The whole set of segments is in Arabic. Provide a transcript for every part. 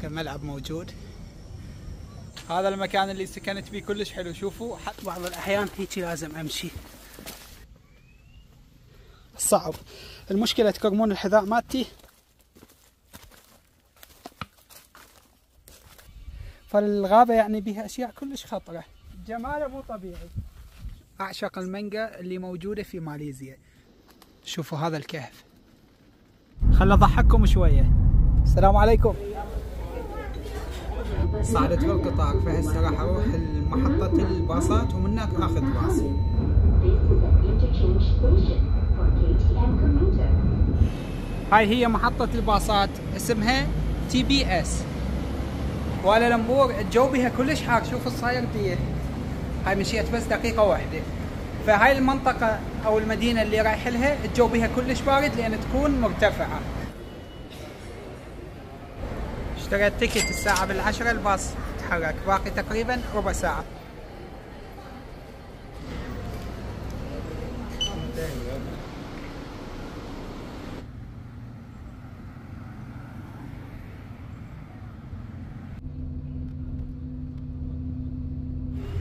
كملعب موجود. هذا المكان اللي سكنت فيه كلش حلو. شوفوا حتى بعض الأحيان هيك لازم أمشي صعب. المشكلة تكرمون الحذاء مالتي، فالغابة يعني بها أشياء كلش خطرة، جماله مو طبيعي. أعشق المانجا اللي موجودة في ماليزيا. شوفوا هذا الكهف. خل أضحككم شوية. السلام عليكم. صعدت بالقطار، فهسه راح أروح لمحطة الباصات ومن هناك آخذ باص. هاي هي محطة الباصات، اسمها TBS كوالالمبور. الجو بها كلش حار. شوفوا صاير بيه. هاي مشيت بس دقيقة واحدة. فهاي المنطقة أو المدينة اللي رايح لها الجو بها كلش بارد لأن تكون مرتفعة. اشتريت تيكت الساعة بالعشرة الباص تحرك، باقي تقريبا ربع ساعة.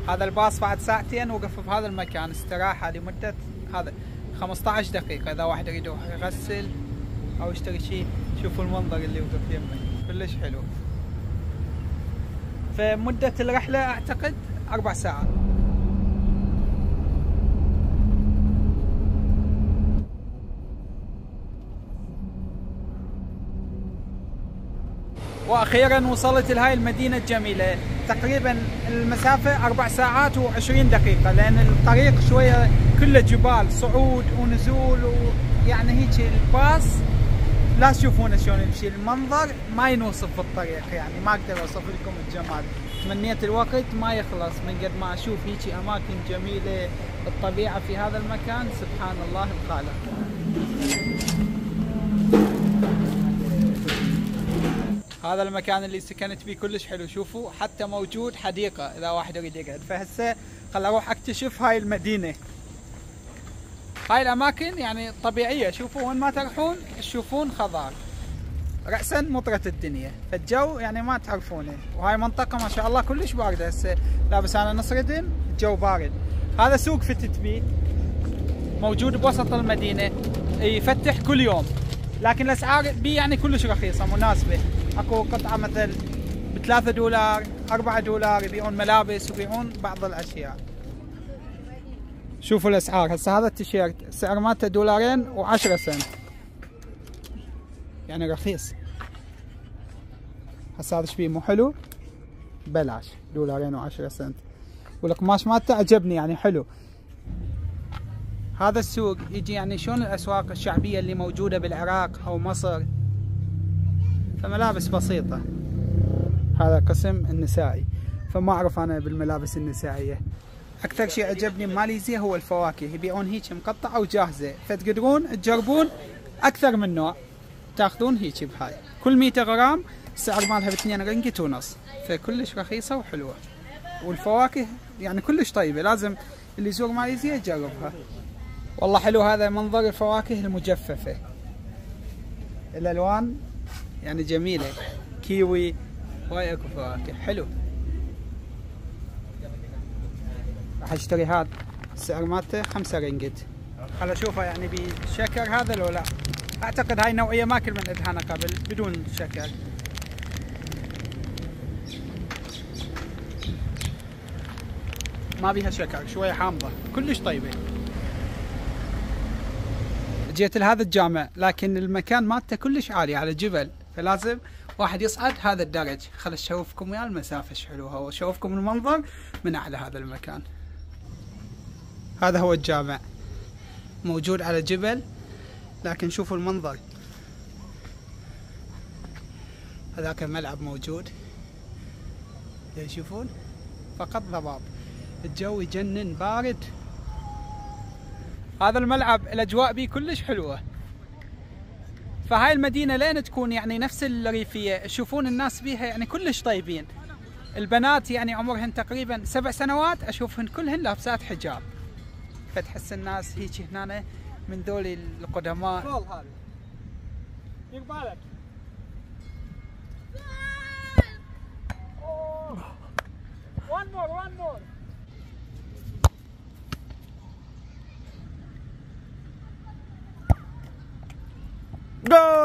هذا الباص بعد ساعتين وقف بهذا المكان استراحة لمدة هذا 15 دقيقة إذا واحد يريد يروح يغسل أو يشتري شيء. شوفوا المنظر اللي وقف يمه كلش حلو. فمدة الرحلة أعتقد 4 ساعات. واخيرا وصلت لهاي المدينة الجميلة. تقريبا المسافة 4 ساعات و20 دقيقة لان الطريق شوية كله جبال، صعود ونزول، ويعني هيك الباص لا تشوفونه شلون يمشي. المنظر ما ينوصف بالطريق، يعني ما اقدر اوصف لكم الجمال. تمنيت الوقت ما يخلص من قد ما اشوف هيك اماكن جميلة. الطبيعة في هذا المكان سبحان الله الخالق. هذا المكان اللي سكنت فيه كلش حلو. شوفوا حتى موجود حديقة إذا واحد يريد يقعد. فهسه خل أروح أكتشف هاي المدينة. هاي الأماكن يعني طبيعية. شوفوا وين ما تروحون تشوفون خضار، رأسا مطرة الدنيا. فالجو يعني ما تعرفونه. وهاي منطقة ما شاء الله كلش باردة. هسه لابس أنا نص ردن، الجو بارد. هذا سوق فتت بيه موجود بوسط المدينة، يفتح كل يوم، لكن الأسعار بيه يعني كلش رخيصة مناسبة. اكو قطعة مثل ب$3 $4 يبيعون ملابس ويبيعون بعض الاشياء. شوفوا الاسعار. هسه هذا التيشيرت السعر مالته $2.10 يعني رخيص. هسه هذا شبيه مو حلو بلاش $2.10. والقماش مالته عجبني يعني حلو. هذا السوق يجي يعني شلون الاسواق الشعبية اللي موجودة بالعراق او مصر، فملابس بسيطة. هذا قسم النسائي، فما أعرف أنا بالملابس النسائية. أكثر شيء عجبني بماليزيا هو الفواكه. يبيعون هيك مقطعة وجاهزة، فتقدرون تجربون أكثر من نوع تاخذون هيك بهاي. كل 100 غرام السعر مالها ب2.5 رنغ، فكلش رخيصة وحلوة. والفواكه يعني كلش طيبة، لازم اللي يزور ماليزيا يجربها. والله حلو هذا منظر الفواكه المجففة. الألوان يعني جميلة، كيوي، هواي اكو فواكه حلو. راح اشتري هذا السعر مالته 5 رنجت. خل اشوفه يعني بشكر هذا لو لا. اعتقد هاي نوعية ما كل من ادهانه قبل بدون شكر. ما بيها شكر، شوية حامضة، كلش طيبة. جيت لهذا الجامع لكن المكان مالته كلش عالي على جبل، فلازم واحد يصعد هذا الدرج. خل اشوفكم ويا المسافة ايش حلوها واشوفكم المنظر من اعلى هذا المكان. هذا هو الجامع موجود على جبل، لكن شوفوا المنظر. هذاك الملعب موجود تشوفون فقط ضباب. الجو يجنن بارد. هذا الملعب الاجواء بيه كلش حلوة. فهاي المدينة لين تكون يعني نفس الريفية، تشوفون الناس بيها يعني كلش طيبين. البنات يعني عمرهن تقريبا 7 سنوات اشوفهن كلهن لابسات حجاب. فتحس الناس هيك هنا من ذولي القدماء.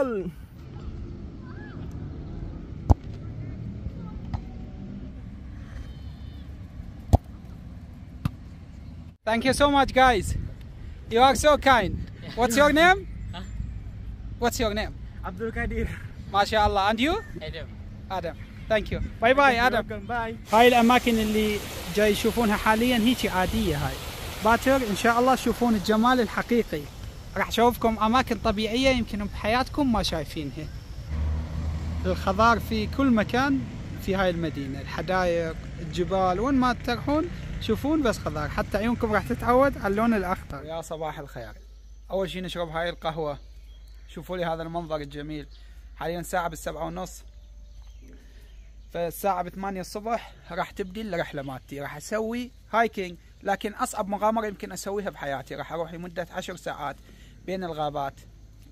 جول. Thank you so much, guys. You are so kind. What's your name? What's your name? Abdul Qadir. ما شاء الله. And you? Adam. آدم. Thank you. باي باي آدم. باي. هاي الأماكن اللي جاي يشوفونها حاليا هيك عادية هاي. باكر إن شاء الله تشوفون الجمال الحقيقي. راح أشوفكم أماكن طبيعية يمكن بحياتكم ما شايفينها. الخضار في كل مكان في هاي المدينة، الحدائق، الجبال، وين ما تروحون تشوفون بس خضار، حتى عيونكم راح تتعود على اللون الأخضر. يا صباح الخير. أول شي نشرب هاي القهوة. شوفوا لي هذا المنظر الجميل. حاليا الساعة ب7:30، فالساعة ب8 الصبح راح تبدي الرحلة مالتي. راح أسوي هايكينج، لكن أصعب مغامرة يمكن أسويها بحياتي. راح أروح لمدة 10 ساعات بين الغابات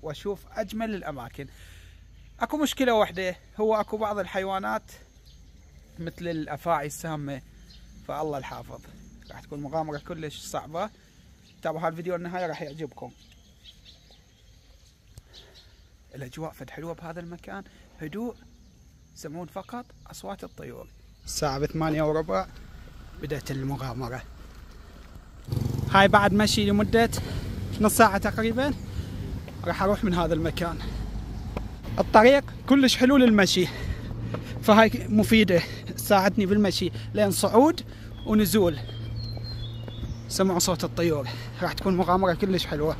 وأشوف أجمل الأماكن. أكو مشكلة واحدة، هو أكو بعض الحيوانات مثل الأفاعي السامة، فالله الحافظ. راح تكون مغامرة كلش صعبة. تابعوا هالفيديو للنهاية راح يعجبكم. الأجواء فد حلوة بهذا المكان، هدوء، تسمعون فقط أصوات الطيور. الساعة ب8:15 بدأت المغامرة. هاي بعد مشي لمدة نص ساعة تقريبا راح أروح من هذا المكان. الطريق كلش حلو للمشي، فهاي مفيدة تساعدني بالمشي لين صعود ونزول. سمعوا صوت الطيور. راح تكون مغامرة كلش حلوة.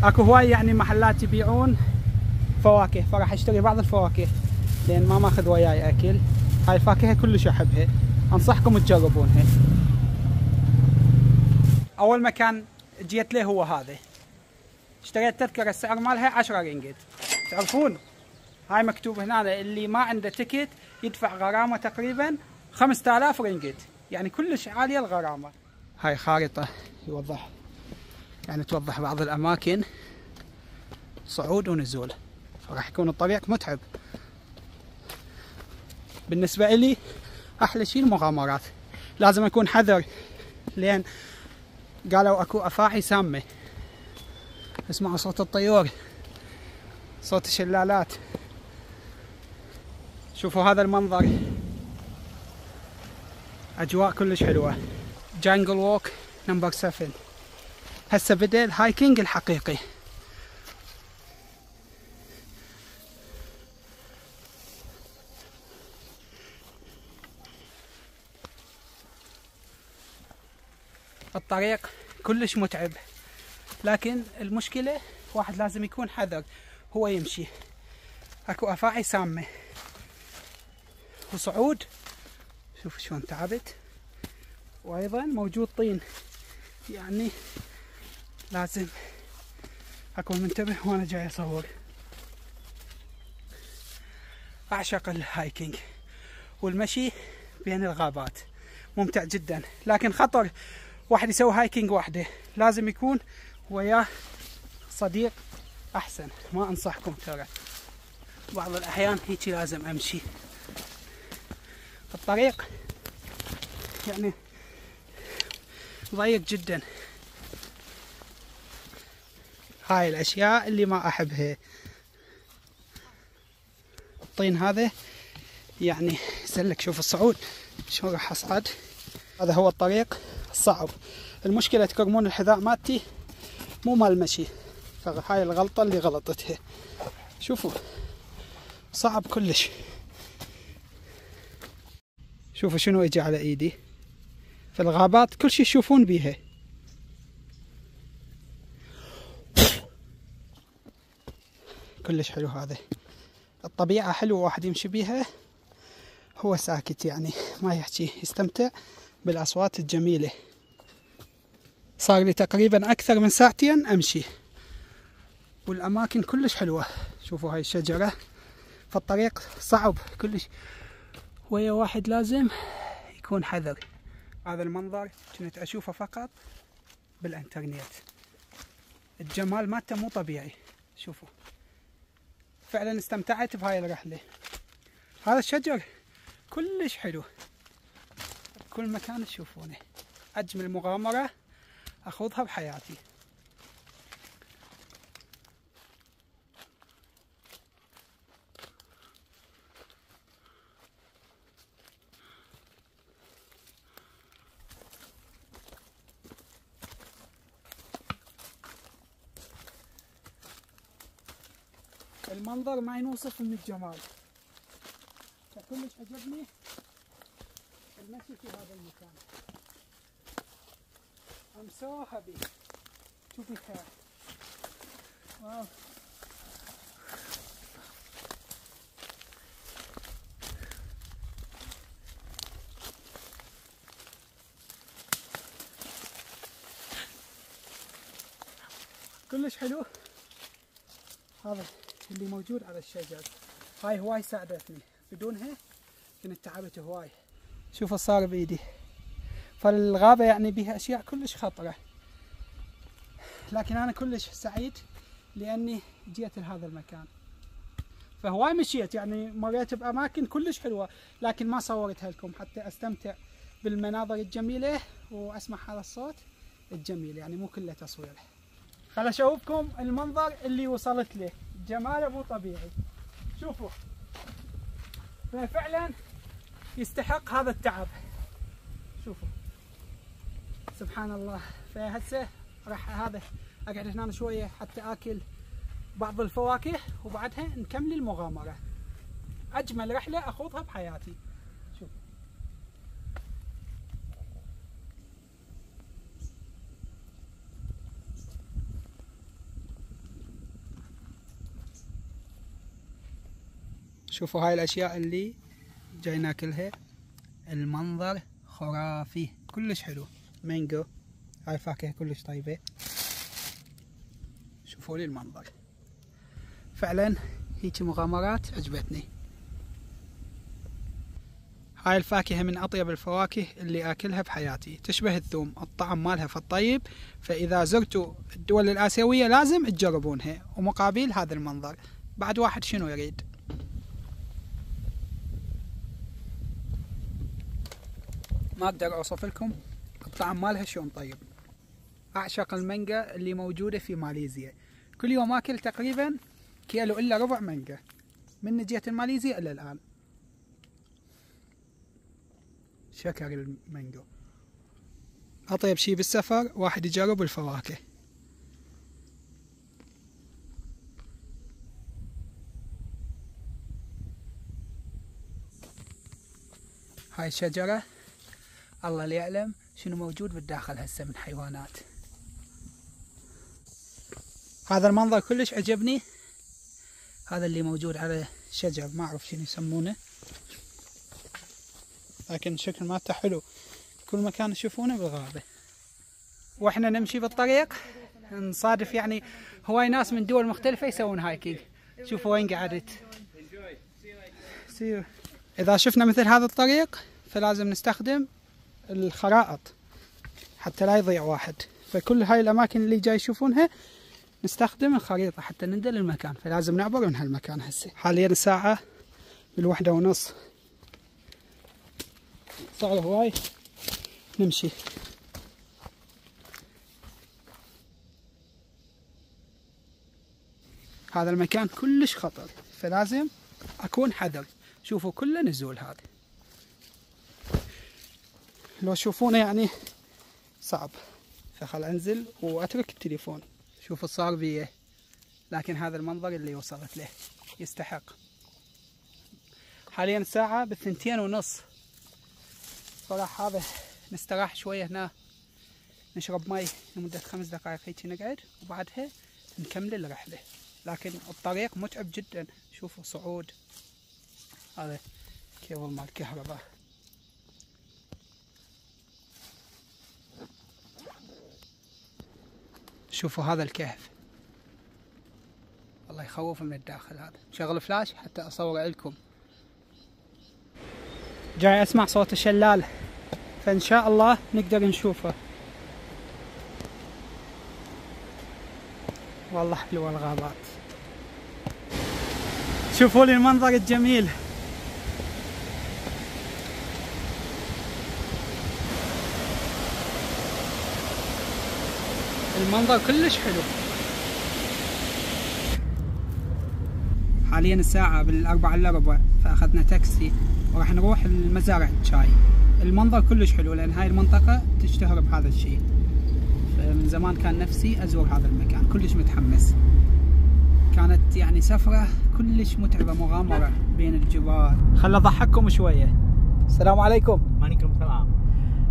اكو هواي يعني محلات يبيعون فواكه، فراح اشتري بعض الفواكه لان ما ماخذ وياي اكل. هاي الفاكهة كلش احبها، انصحكم تجربونها. اول مكان جيت له هو هذا. اشتريت تذكرة السعر مالها 10 رينجت. تعرفون هاي مكتوب هنا اللي ما عنده تيكت يدفع غرامة تقريبا 5000 رينجت، يعني كلش عالية الغرامة. هاي خارطة يوضح، يعني توضح بعض الأماكن صعود ونزول، فراح يكون الطريق متعب. بالنسبة إلي أحلى شيء المغامرات، لازم أكون حذر لأن قالوا أكو أفاعي سامة. اسمعوا صوت الطيور، صوت الشلالات. شوفوا هذا المنظر، أجواء كلش حلوة. جانجل ووك نمبر 7. هسه بدأ الهايكينج الحقيقي. الطريق كلش متعب، لكن المشكلة واحد لازم يكون حذر هو يمشي. اكو افاعي سامة وصعود، شوف شلون تعبت، وايضا موجود طين، يعني لازم اكون منتبه وانا جاي اصور. اعشق الهايكينج والمشي بين الغابات، ممتع جدا، لكن خطر واحد يسوي هايكينج وحده، لازم يكون وياه صديق احسن. ما انصحكم ترى، بعض الاحيان هيك لازم امشي. الطريق يعني ضيق جدا. هاي الاشياء اللي ما احبها. الطين هذا يعني يسلك. شوف الصعود شلون راح اصعد. هذا هو الطريق الصعب. المشكلة تكرمون الحذاء مالتي مو مال المشي، فهاي الغلطة اللي غلطتها. شوفوا صعب كلش. شوفوا شنو اجى على ايدي. في الغابات كل شي تشوفون بيها. كلش حلو هذا. الطبيعة حلوة واحد يمشي بيها هو ساكت، يعني ما يحكي، يستمتع بالأصوات الجميلة. صار لي تقريبا أكثر من ساعتين أمشي، والأماكن كلش حلوة. شوفوا هاي الشجرة، فالطريق صعب كلش، ويا واحد لازم يكون حذر. هذا المنظر كنت أشوفه فقط بالإنترنت، الجمال مالته مو طبيعي. شوفوا فعلا استمتعت بهاي الرحلة. هذا الشجر كلش حلو، كل مكان تشوفونه. أجمل مغامرة أخوضها بحياتي. المنظر ما ينوصف من الجمال، فكلش عجبني المشي في هذا المكان. I'm so happy to be here. واو. كلش حلو هذا اللي موجود على الشجر. هاي هواي ساعدتني، بدونها كنت تعبت هواي. شوفوا صار بيدي. فالغابة يعني بها اشياء كلش خطرة، لكن انا كلش سعيد لاني جيت لهذا المكان. فهواي مشيت، يعني مريت باماكن كلش حلوة، لكن ما صورتها لكم حتى استمتع بالمناظر الجميلة واسمع هذا الصوت الجميل، يعني مو كله تصوير. خل اشوفكم المنظر اللي وصلت له، جماله مو طبيعي. شوفوا فعلا يستحق هذا التعب. شوفوا سبحان الله. فهسه راح هذا اقعد هنا شويه حتى اكل بعض الفواكه، وبعدها نكمل المغامره. اجمل رحله اخوضها بحياتي. شوفوا شوفوا هاي الاشياء اللي جاي ناكلها. المنظر خرافي كلش حلو. مانجو، هاي فاكهة كلش طيبة. شوفوا لي المنظر، فعلا هيك مغامرات عجبتني. هاي الفاكهة من أطيب الفواكه اللي آكلها بحياتي، تشبه الثوم، الطعم مالها فالطيب. فإذا زرتوا الدول الآسيوية لازم تجربونها. ومقابل هذا المنظر بعد واحد شنو يريد؟ ما اقدر اوصف لكم الطعم مالها شلون طيب. اعشق المانجا اللي موجوده في ماليزيا، كل يوم اكل تقريبا كيلو الا ربع مانجا من جيت ماليزيا الى الان. شكر المانجو. اطيب شي بالسفر واحد يجرب الفواكه. هاي الشجره الله اللي يعلم شنو موجود بالداخل هسه من حيوانات. هذا المنظر كلش عجبني، هذا اللي موجود على شجر ما اعرف شنو يسمونه، لكن الشكل مالته حلو. كل مكان تشوفونه بالغابة. واحنا نمشي بالطريق نصادف يعني هواي ناس من دول مختلفة يسوون هايكينج. شوفوا وين قعدت. اذا شفنا مثل هذا الطريق فلازم نستخدم الخرائط حتى لا يضيع واحد. فكل هاي الاماكن اللي جاي يشوفونها نستخدم الخريطة حتى ندل المكان، فلازم نعبر من هالمكان. هسه حاليا الساعة 1:30، صار هواي نمشي. هذا المكان كلش خطر فلازم اكون حذر. شوفوا كله نزول، هذا لو تشوفونه يعني صعب. فخل انزل واترك التليفون. شوفوا صار بيه، لكن هذا المنظر اللي وصلت له يستحق. حاليا الساعة 2:30. صراحة هذا نستراح شوية هنا، نشرب مي لمدة 5 دقائق هيك نقعد، وبعدها نكمل الرحلة. لكن الطريق متعب جدا. شوفوا صعود، هذا كيبل مال كهرباء. شوفوا هذا الكهف، والله يخوف من الداخل. هذا شغل فلاش حتى اصور لكم. جاي اسمع صوت الشلال، فان شاء الله نقدر نشوفه. والله حلوة الغابات. شوفوا لي المنظر الجميل. المنظر كلش حلو. حاليا الساعة 4:45، فاخذنا تاكسي وراح نروح المزارع الشاي. المنظر كلش حلو لان هاي المنطقة تشتهر بهذا الشيء، فمن زمان كان نفسي ازور هذا المكان. كلش متحمس. كانت يعني سفرة كلش متعبة، مغامرة بين الجبال. خل اضحككم شوية. السلام عليكم. وعليكم السلام.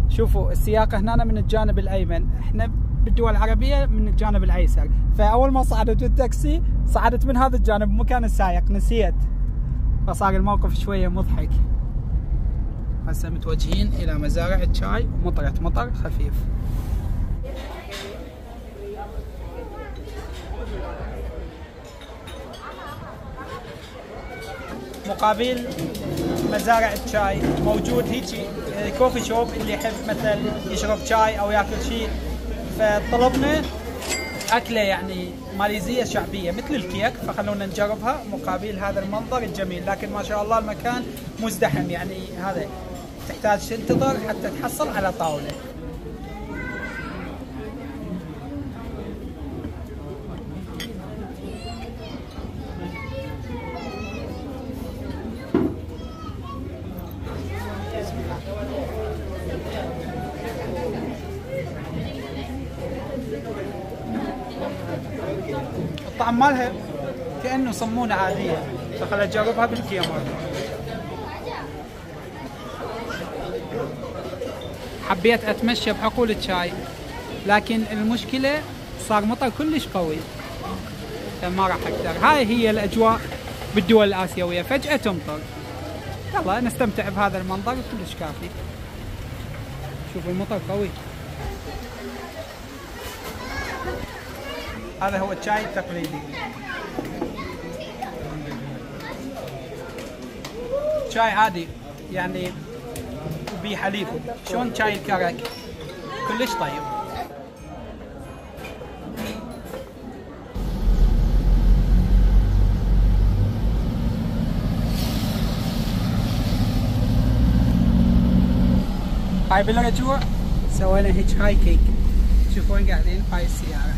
شوفوا السياقة هنا من الجانب الأيمن، احنا بالدول العربية من الجانب الأيسر، فأول ما صعدت بالتاكسي صعدت من هذا الجانب مكان السائق، نسيت، فصار الموقف شوية مضحك. هسه متوجهين إلى مزارع الشاي ومطرت مطر خفيف. مقابل مزارع الشاي موجود هيجي كوفي شوب، اللي يحب مثلا يشرب شاي او ياكل شيء، فطلبنا اكله يعني ماليزيه شعبيه مثل الكيك، فخلونا نجربها مقابل هذا المنظر الجميل. لكن ما شاء الله المكان مزدحم، يعني هذا تحتاج تنتظر حتى تحصل على طاوله. الطعم مالها كأنه صمونة عادية، فخل أجربها بالكيمر. حبيت أتمشى بحقول الشاي، لكن المشكلة صار مطر كلش قوي، فما راح أقدر. هاي هي الأجواء بالدول الآسيوية، فجأة تمطر. يلا نستمتع بهذا المنظر كلش كافي. شوفوا المطر قوي. هذا هو الشاي التقليدي، شاي عادي يعني وبيه حليب، شلون شاي الكرك، كلش طيب. هاي بالرجوع سوينا هيتش هايكينج، شوفوا وين قاعدين هاي السيارة.